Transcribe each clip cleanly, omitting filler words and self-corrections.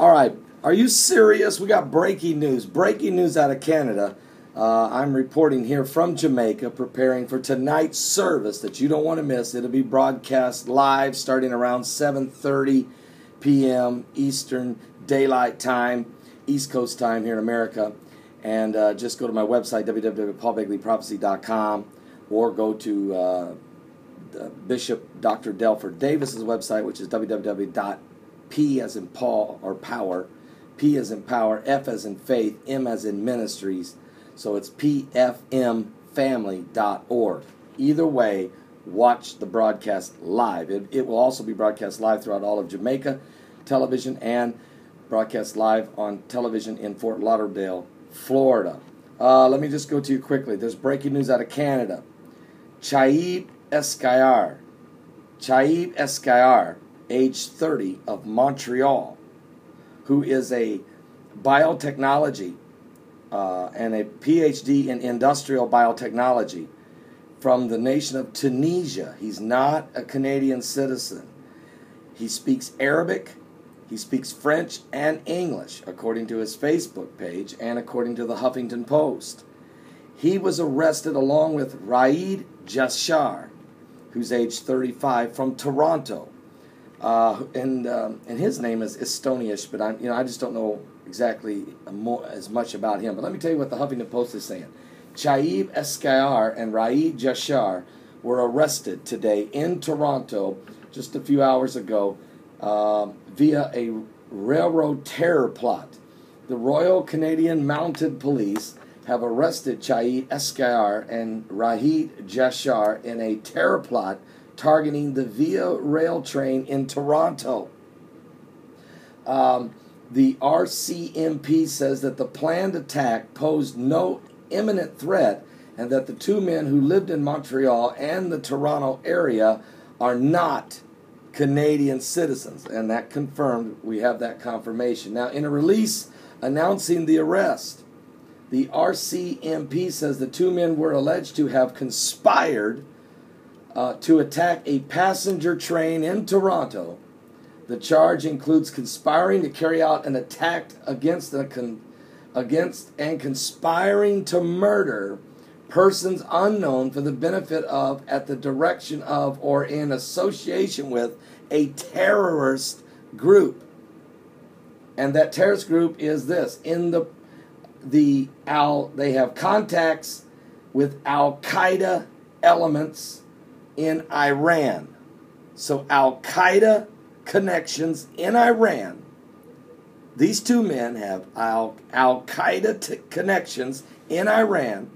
All right, are you serious? We got breaking news. Breaking news out of Canada. I'm reporting here from Jamaica, preparing for tonight's service that you don't want to miss. It'll be broadcast live starting around 7:30 p.m. Eastern Daylight Time, East Coast time here in America. And just go to my website, www.paulbegleyprophecy.com, or go to Bishop Dr. Delford Davis's website, which is www.p as in Paul, or power, P as in power, F as in faith, M as in ministries. So it's pfmfamily.org. Either way, watch the broadcast live. It will also be broadcast live throughout all of Jamaica television and broadcast live on television in Fort Lauderdale, Florida. Let me just go to you quickly. There's breaking news out of Canada. Chaib Esquire, age 30, of Montreal, who is a biotechnology and a PhD in industrial biotechnology from the nation of Tunisia. He's not a Canadian citizen. He speaks Arabic, he speaks French and English, according to his Facebook page and according to the Huffington Post. He was arrested along with Raed Jashar, who's age 35, from Toronto. And his name is Estonish, but I just don't know exactly as much about him. But let me tell you what the Huffington Post is saying. Chaib Esquire and Raed Jashar were arrested today in Toronto just a few hours ago via a railroad terror plot. The Royal Canadian Mounted Police have arrested Chaib Esquire and Raed Jashar in a terror plot targeting the Via Rail train in Toronto. The RCMP says that the planned attack posed no imminent threat and that the two men who lived in Montreal and the Toronto area are not Canadian citizens. And that confirmed, we have that confirmation. Now, in a release announcing the arrest, the RCMP says the two men were alleged to have conspired to attack a passenger train in Toronto. The charge includes conspiring to carry out an attack against and conspiring to murder persons unknown for the benefit of, at the direction of, or in association with a terrorist group. And that terrorist group is this: they have contacts with Al-Qaeda elements in Iran. So Al-Qaeda connections in Iran. These two men have Al-Qaeda connections in Iran.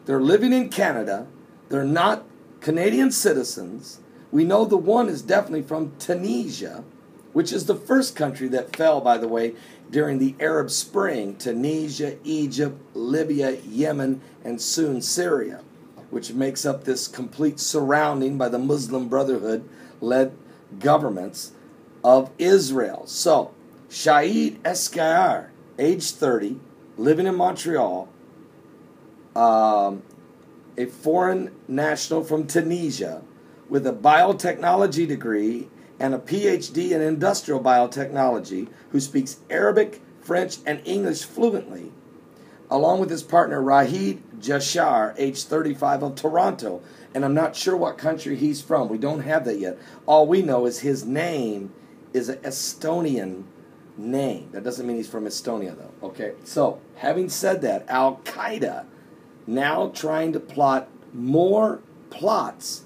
They're living in Canada. They're not Canadian citizens. We know the one is definitely from Tunisia, which is the first country that fell, by the way, during the Arab Spring. Tunisia, Egypt, Libya, Yemen, and soon Syria, which makes up this complete surrounding by the Muslim Brotherhood-led governments of Israel. So, Chaib Esquire, age 30, living in Montreal, a foreign national from Tunisia with a biotechnology degree and a PhD in industrial biotechnology, who speaks Arabic, French, and English fluently, along with his partner Raed Jashar, age 35, of Toronto. And I'm not sure what country he's from. We don't have that yet. All we know is his name is an Estonian name. That doesn't mean he's from Estonia, though. Okay, so having said that, Al-Qaeda now trying to plot more plots.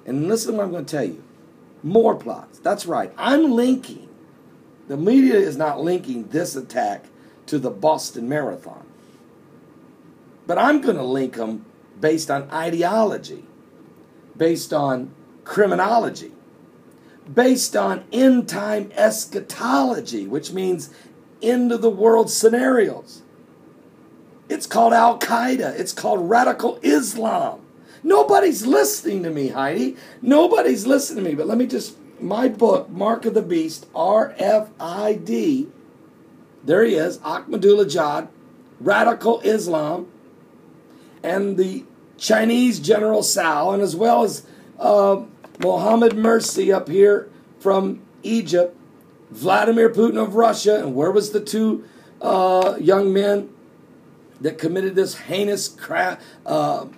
And listen to what I'm going to tell you. More plots. That's right. I'm linking. The media is not linking this attack to the Boston Marathon. But I'm going to link them based on ideology, based on criminology, based on end-time eschatology, which means end-of-the-world scenarios. It's called Al-Qaeda. It's called radical Islam. Nobody's listening to me, Heidi. Nobody's listening to me. But let me just, my book, Mark of the Beast, RFID, there he is, Ahmadullah, Radical Islam, and the Chinese General Tsao, and as well as Mohammed Mursi up here from Egypt, Vladimir Putin of Russia. And where was the two young men that committed this heinous crime of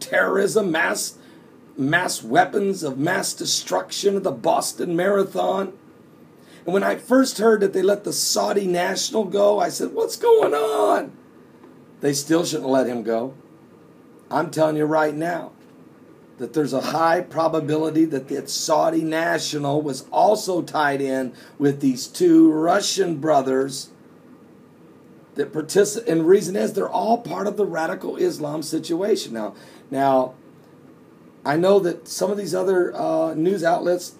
terrorism, mass weapons of mass destruction of the Boston Marathon? And when I first heard that they let the Saudi national go, I said, what's going on? They still shouldn't let him go. I'm telling you right now that there's a high probability that the Saudi national was also tied in with these two Russian brothers that participate. And the reason is they're all part of the radical Islam situation. Now, I know that some of these other news outlets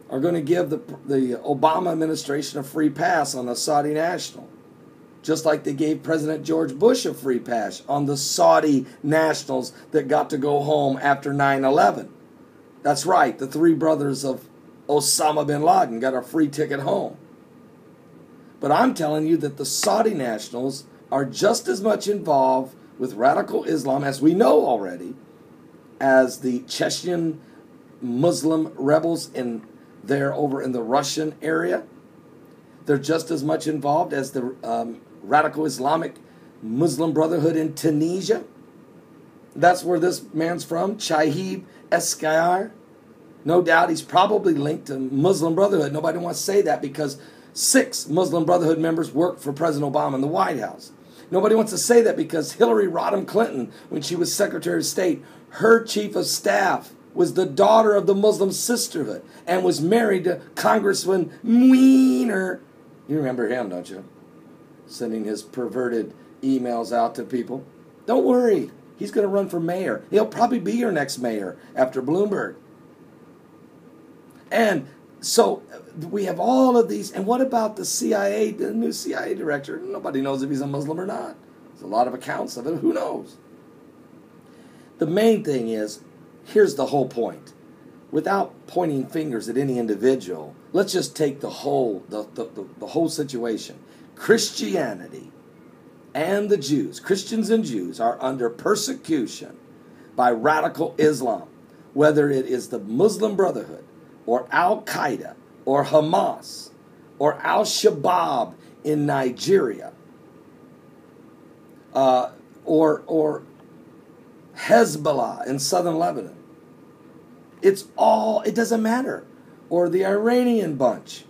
are going to give the Obama administration a free pass on the Saudi national, just like they gave President George Bush a free pass on the Saudi nationals that got to go home after 9/11. That's right, the three brothers of Osama bin Laden got a free ticket home. But I'm telling you that the Saudi nationals are just as much involved with radical Islam, as we know already, as the Chechen Muslim rebels over in the Russian area. They're just as much involved as the radical Islamic Muslim Brotherhood in Tunisia. That's where this man's from, Chahib Eskayar. No doubt he's probably linked to Muslim Brotherhood. Nobody wants to say that because 6 Muslim Brotherhood members worked for President Obama in the White House. Nobody wants to say that because Hillary Rodham Clinton, when she was Secretary of State, her chief of staff was the daughter of the Muslim Sisterhood and was married to Congressman Wiener. You remember him, don't you? Sending his perverted emails out to people. Don't worry. He's going to run for mayor. He'll probably be your next mayor after Bloomberg. And so we have all of these. And what about the CIA, the new CIA director? Nobody knows if he's a Muslim or not. There's a lot of accounts of it. Who knows? The main thing is, here's the whole point. Without pointing fingers at any individual, let's just take the whole situation. Christianity and the Jews, Christians and Jews, are under persecution by radical Islam, whether it is the Muslim Brotherhood or Al-Qaeda or Hamas or Al-Shabaab in Nigeria or Hezbollah in southern Lebanon. It doesn't matter. Or the Iranian bunch.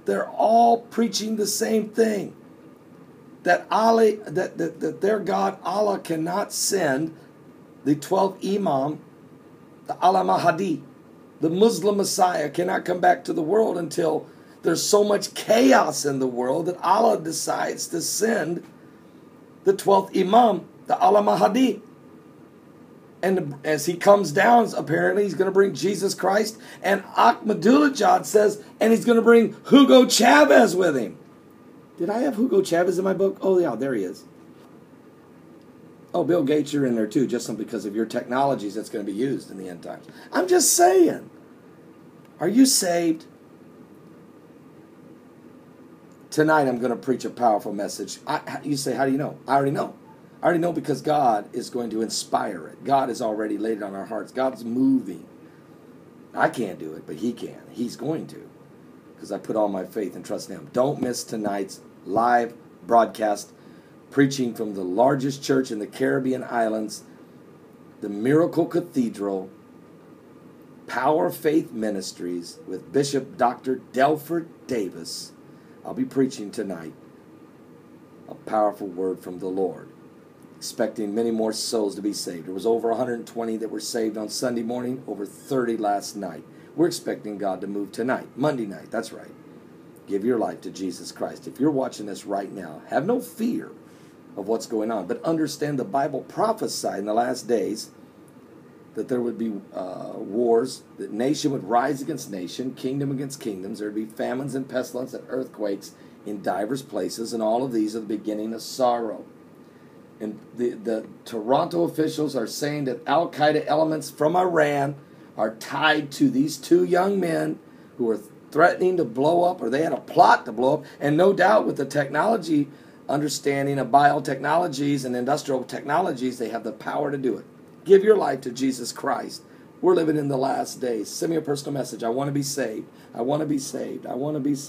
They're all preaching the same thing. That their God, Allah, cannot send the 12th Imam, the Allah Mahdi. The Muslim Messiah cannot come back to the world until there's so much chaos in the world that Allah decides to send the 12th Imam, the Allah Mahdi. And as he comes down, apparently he's going to bring Jesus Christ. And Ahmadinejad says, and he's going to bring Hugo Chavez with him. Did I have Hugo Chavez in my book? Oh, yeah, there he is. Oh, Bill Gates, you're in there too, just because of your technologies that's going to be used in the end times. I'm just saying. Are you saved? Tonight I'm going to preach a powerful message. You say, how do you know? I already know. I already know because God is going to inspire it. God has already laid it on our hearts. God's moving. I can't do it, but He can. He's going to, because I put all my faith and trust in Him. Don't miss tonight's live broadcast, preaching from the largest church in the Caribbean islands, the Miracle Cathedral, Power of Faith Ministries, with Bishop Dr. Delford Davis. I'll be preaching tonight a powerful word from the Lord, expecting many more souls to be saved. There was over 120 that were saved on Sunday morning, over 30 last night. We're expecting God to move tonight, Monday night, that's right. Give your life to Jesus Christ. If you're watching this right now, have no fear of what's going on, but understand the Bible prophesied in the last days that there would be wars, that nation would rise against nation, kingdom against kingdoms. There would be famines and pestilence and earthquakes in divers places, and all of these are the beginning of sorrow. And the Toronto officials are saying that Al-Qaeda elements from Iran are tied to these two young men who are threatening to blow up, or they had a plot to blow up. And no doubt with the technology understanding of biotechnologies and industrial technologies, they have the power to do it. Give your life to Jesus Christ We're living in the last days. Send me a personal message. I want to be saved. I want to be saved. I want to be saved.